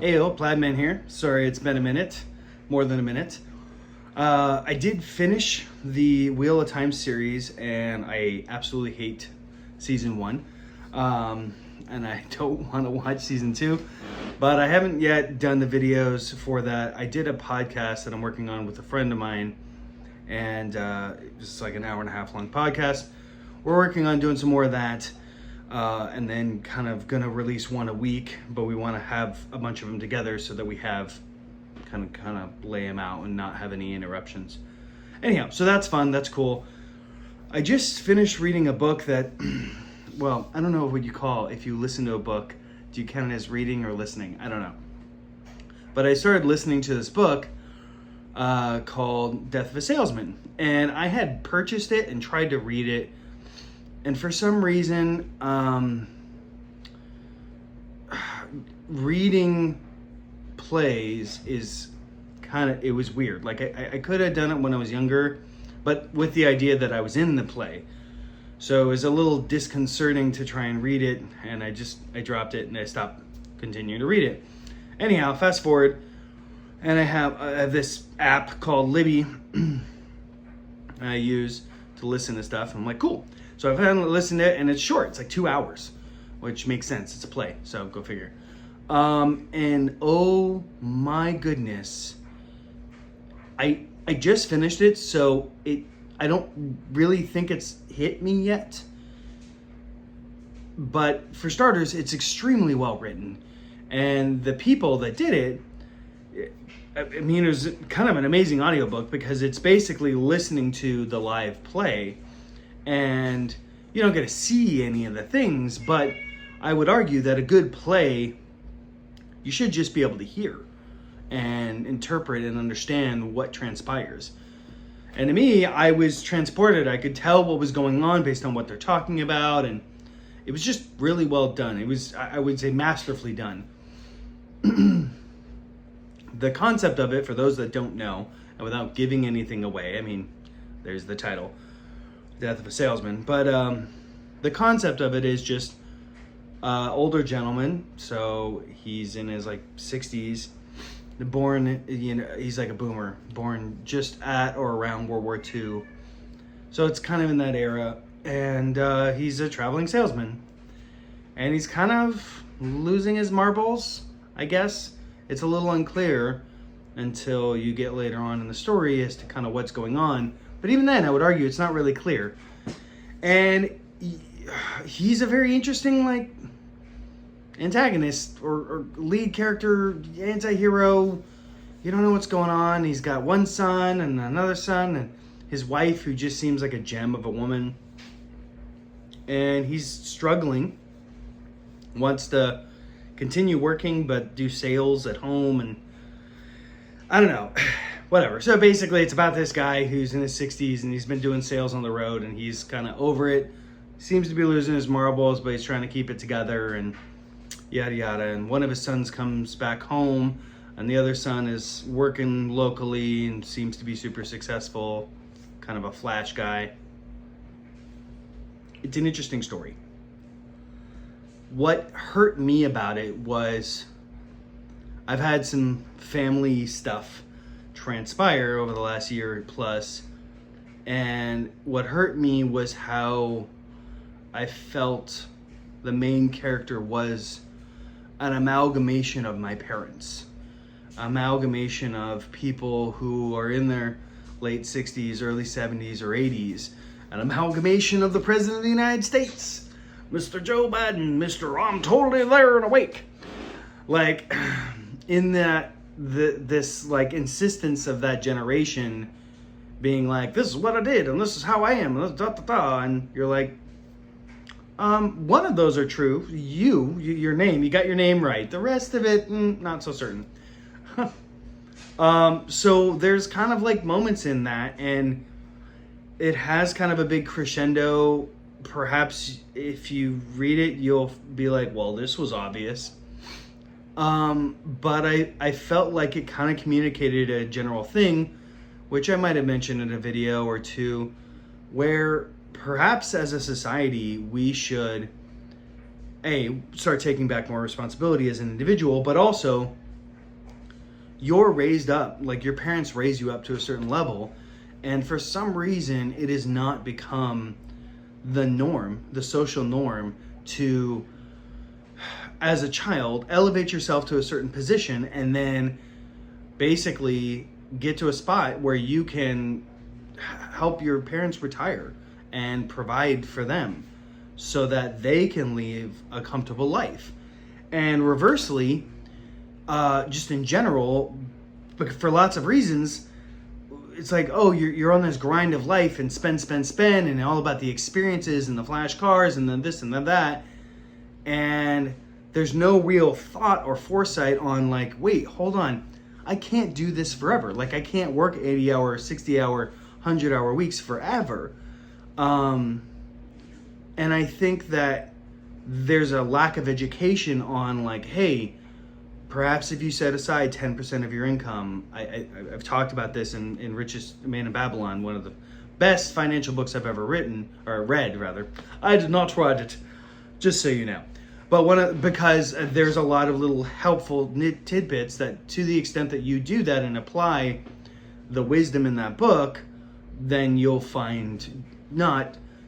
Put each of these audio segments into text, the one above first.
Ayo, Plaidman here. Sorry, it's been a minute, more than a minute. I did finish the Wheel of Time series, and I absolutely hate season 1. And I don't want to watch season 2, but I haven't yet done the videos for that. I did a podcast that I'm working on with a friend of mine, and it's like an hour and a half long podcast. We're working on doing some more of that. And then kind of gonna release one a week, but we want to have a bunch of them together so that we have kind of lay them out and not have any interruptions. Anyhow, so that's fun, that's cool. I just finished reading a book that, well, I don't know what you call if you listen to a book. Do you count it as reading or listening? I don't know. But I started listening to this book called Death of a Salesman, and I had purchased it and tried to read it. And for some reason, reading plays is it was weird. Like I could have done it when I was younger, but with the idea that I was in the play. So it was a little disconcerting to try and read it, and I dropped it and I stopped continuing to read it. Anyhow, fast forward, and I have this app called Libby I use to listen to stuff. I'm like, cool. So I've listened to it, and it's short. It's like 2 hours, which makes sense. It's a play, so go figure. And oh my goodness, I just finished it, so I don't really think it's hit me yet. But for starters, it's extremely well written, and the people that did it, I mean, it was kind of an amazing audiobook because it's basically listening to the live play. And you don't get to see any of the things, but I would argue that a good play, you should just be able to hear and interpret and understand what transpires. And to me, I was transported. I could tell what was going on based on what they're talking about, and it was just really well done. It was, I would say, masterfully done. The concept of it, for those that don't know, and without giving anything away, I mean, there's the title, Death of a Salesman, but the concept of it is just older gentleman, so he's in his like 60s, born, he's like a boomer, born just at or around World War II, so it's kind of in that era, and he's a traveling salesman, and he's kind of losing his marbles, I guess. It's a little unclear until you get later on in the story as to kind of what's going on. But even then, I would argue it's not really clear. And he's a very interesting, like, antagonist or lead character, anti-hero. You don't know what's going on. He's got one son and another son and his wife, who just seems like a gem of a woman. And he's struggling. Wants to continue working but do sales at home, and I don't know. Whatever. So basically, it's about this guy who's in his 60s, and he's been doing sales on the road, and he's kind of over it. Seems to be losing his marbles, but he's trying to keep it together, and yada yada. And one of his sons comes back home, and the other son is working locally and seems to be super successful, kind of a flash guy. It's an interesting story. What hurt me about it was I've had some family stuff transpire over the last year plus, and what hurt me was how I felt the main character was an amalgamation of my parents, amalgamation of people who are in their late 60s, early 70s, or 80s, an amalgamation of the President of the United States, Mr. Joe Biden, Mr. I'm totally there and awake. Like, in that, this like insistence of that generation being like, this is what I did and this is how I am, and you're like, one of those are true. Your name, you got your name right. The rest of it, not so certain. So there's kind of like moments in that, and it has kind of a big crescendo. Perhaps if you read it, you'll be like, well, this was obvious. But I felt like it kind of communicated a general thing, which I might have mentioned in a video or two, where perhaps as a society, we should, start taking back more responsibility as an individual, but also you're raised up, like your parents raise you up to a certain level, and for some reason it has not become the norm, the social norm, to, as a child, elevate yourself to a certain position and then basically get to a spot where you can help your parents retire and provide for them so that they can live a comfortable life. And reversely, just in general, but for lots of reasons, it's like, oh, you're on this grind of life and spend, and all about the experiences and the flash cars and then this and then that. And there's no real thought or foresight on like, wait, hold on. I can't do this forever. Like I can't work 80-hour, 60-hour, 100-hour weeks forever. And I think that there's a lack of education on like, hey, perhaps if you set aside 10% of your income, I've talked about this in Richest Man in Babylon, one of the best financial books I've ever written, or read rather. I did not write it, just so you know. But because there's a lot of little helpful tidbits that, to the extent that you do that and apply the wisdom in that book, then you'll find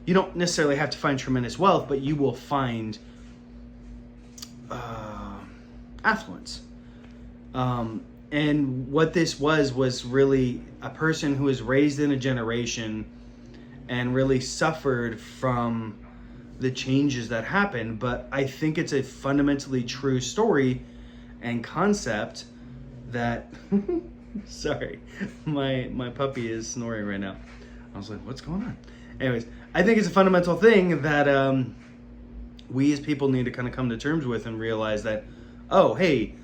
you don't necessarily have to find tremendous wealth, but you will find affluence. And what this was really a person who was raised in a generation and really suffered from the changes that happened. But I think it's a fundamentally true story and concept that sorry, my puppy is snoring right now. I was like, what's going on? Anyways, I think it's a fundamental thing that we as people need to kind of come to terms with and realize that, oh, hey,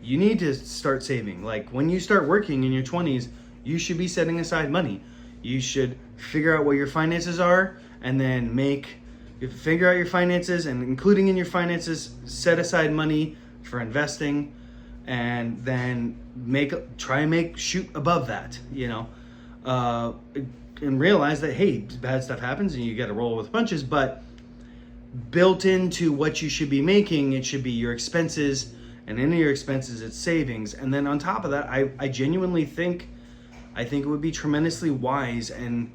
you need to start saving. Like when you start working in your 20s, you should be setting aside money. You should figure out what your finances are and then figure out your finances, and including in your finances, set aside money for investing, and then try and shoot above that, and realize that, hey, bad stuff happens and you got to roll with punches, but built into what you should be making, it should be your expenses, and in your expenses, it's savings. And then on top of that, I genuinely think it would be tremendously wise and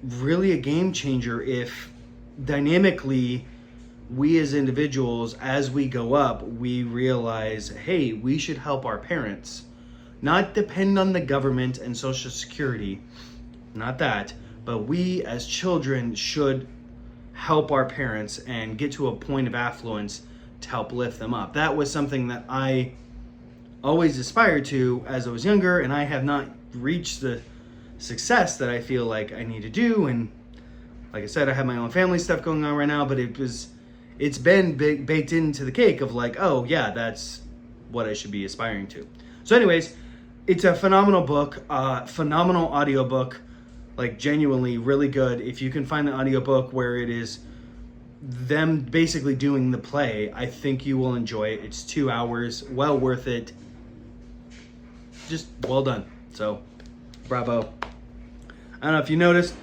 really a game changer if dynamically we as individuals, as we go up, we realize, hey, we should help our parents, not depend on the government and Social Security, not that, but we as children should help our parents and get to a point of affluence to help lift them up. That was something that I always aspired to as I was younger, and I have not reached the success that I feel like I need to do. And like I said, I have my own family stuff going on right now, but it's been baked into the cake of like, oh yeah, that's what I should be aspiring to. So anyways, it's a phenomenal book, phenomenal audiobook, like genuinely really good. If you can find the audiobook where it is them basically doing the play, I think you will enjoy it. It's 2 hours, well worth it. Just well done. So, bravo. I don't know if you noticed,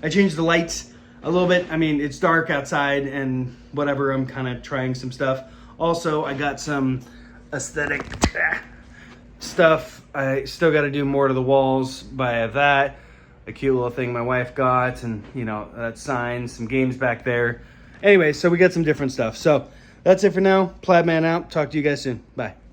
I changed the lights a little bit. I mean, it's dark outside and whatever, I'm kind of trying some stuff. Also, I got some aesthetic stuff. I still got to do more to the walls, but I have that. A cute little thing my wife got, and that sign, some games back there. Anyway, so we got some different stuff. So that's it for now. Plaid Man out. Talk to you guys soon. Bye.